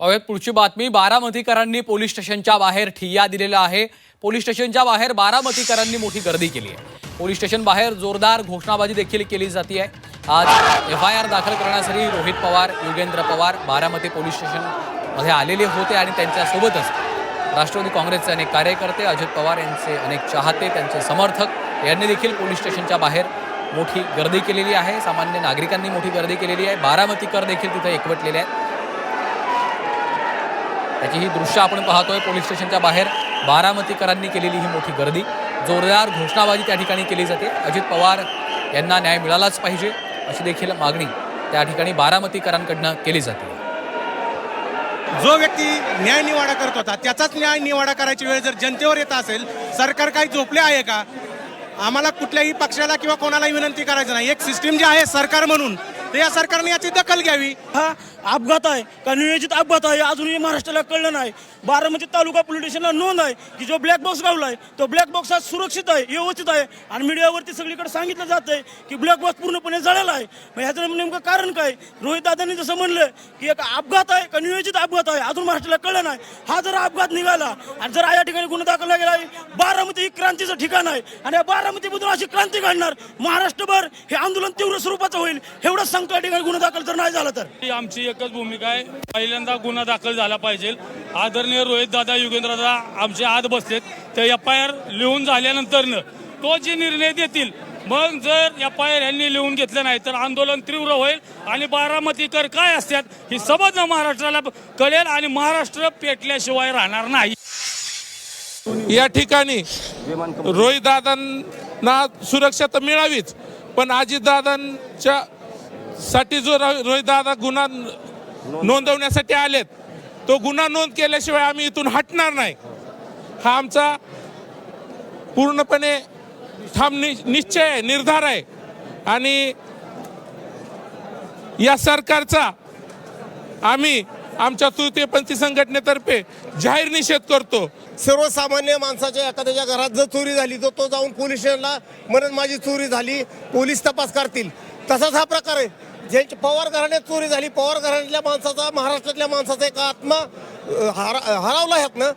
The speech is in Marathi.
पाहूयात पुढची बातमी। बारामतीकरांनी पोलीस स्टेशनच्या बाहेर ठिय्या दिलेला आहे। पोलीस स्टेशनच्या बाहेर बारामतीकरांनी मोठी गर्दी केली आहे। पोलीस स्टेशन बाहेर जोरदार घोषणाबाजी देखील केली जाते आहे। आज FIR दाखल करण्यासाठी रोहित पवार, युगेंद्र पवार बारामती पोलीस स्टेशनमध्ये आलेले होते आणि त्यांच्यासोबतच राष्ट्रवादी काँग्रेसचे अनेक कार्यकर्ते, अजित पवार यांचे अनेक चाहते, त्यांचे समर्थक यांनी देखील पोलीस स्टेशनच्या बाहेर मोठी गर्दी केलेली आहे। सामान्य नागरिकांनी मोठी गर्दी केलेली आहे। बारामतीकर देखील तिथे एकवटलेले आहेत। त्याची ही दृश्य आपण पाहतोय। पोलीस स्टेशनच्या बाहेर बारामतीकरांनी केलेली ही मोठी गर्दी, जोरदार घोषणाबाजी त्या ठिकाणी केली जाते। अजित पवार यांना न्याय मिळालाच पाहिजे अशी देखील मागणी त्या ठिकाणी बारामतीकरांकडून केली जाते। जो व्यक्ती न्याय निवाडा करत होता त्याचाच न्याय निवाडा करायची वेळ जर जनतेवर येत असेल, सरकार काही झोपले आहे का? आम्हाला कुठल्याही पक्षाला किंवा कोणालाही विनंती करायचं नाही। एक सिस्टीम जी आहे सरकार म्हणून, तर या सरकारने याची दखल घ्यावी। हा अपघात आहे का नियोजित अपघात आहे अजूनही महाराष्ट्राला कळलं नाही। बारामती तालुका पोलीस स्टेशनला नोंद आहे की जो ब्लॅक बॉक्स गावलाय तो ब्लॅक बॉक्स हा सुरक्षित आहे, व्यवस्थित आहे आणि मीडियावरती सगळीकडे सांगितलं जात आहे की ब्लॅक बॉक्स पूर्णपणे जळाला आहे। मग ह्याचं नेमकं कारण काय? रोहित दादांनी जसं म्हणलं की एक अपघात आहे का नियोजित अपघात आहे अजून महाराष्ट्राला कळलं नाही। हा जर अपघात निघाला आणि जर या ठिकाणी गुन्हा दाखल गेला आहे, बारामती ही क्रांतीचं ठिकाण आहे आणि या बारामतीमधून अशी क्रांती घडणार, महाराष्ट्रभर हे आंदोलन तीव्र स्वरूपाचं होईल एवढंच सांगतो। या ठिकाणी गुन्हा दाखल जर नाही झाला तर आमची एकच भूमिका आहे, पहिल्यांदा गुन्हा दाखल झाला पाहिजे। आदरणीय रोहित दादा, युगेंद्र दादा आमचे आत बसलेत, ते FIR लिहून झाल्यानंतरनं तो जे निर्णय देतील, मग जर FIR यांनी लिहून घेतलं नाही तर आंदोलन तीव्र होईल आणि बारामतीकर काय असतात ही समज महाराष्ट्राला कळेल आणि महाराष्ट्र पेटल्याशिवाय राहणार नाही। या ठिकाणी रोहित दादांना सुरक्षा तर मिळावीच, पण अजितदादांच्या साठी जो रोहित दादा गुन्हा नोंदवण्यासाठी आलेत, तो गुन्हा नोंद केल्याशिवाय आम्ही इथून हटणार नाही। हा आमचा पूर्णपणे ठाम निश्चय आहे, निर्धार आहे आणि या सरकारचा आम्ही आमच्या तृतीयपंथी संघटनेतर्फे जाहीर निषेध करतो। सर्वसामान्य माणसाच्या एखाद्याच्या घरात जर चोरी झाली तर तो जाऊन पोलीस स्टेशनला म्हणत माझी चोरी झाली, पोलीस तपास करतील। तसाच हा प्रकार आहे। ज्यांची पवार घराण्यात चोरी झाली, पवार घराण्यातल्या माणसाचा, महाराष्ट्रातल्या माणसाचा एक आत्मा हरवला ह्यातनं।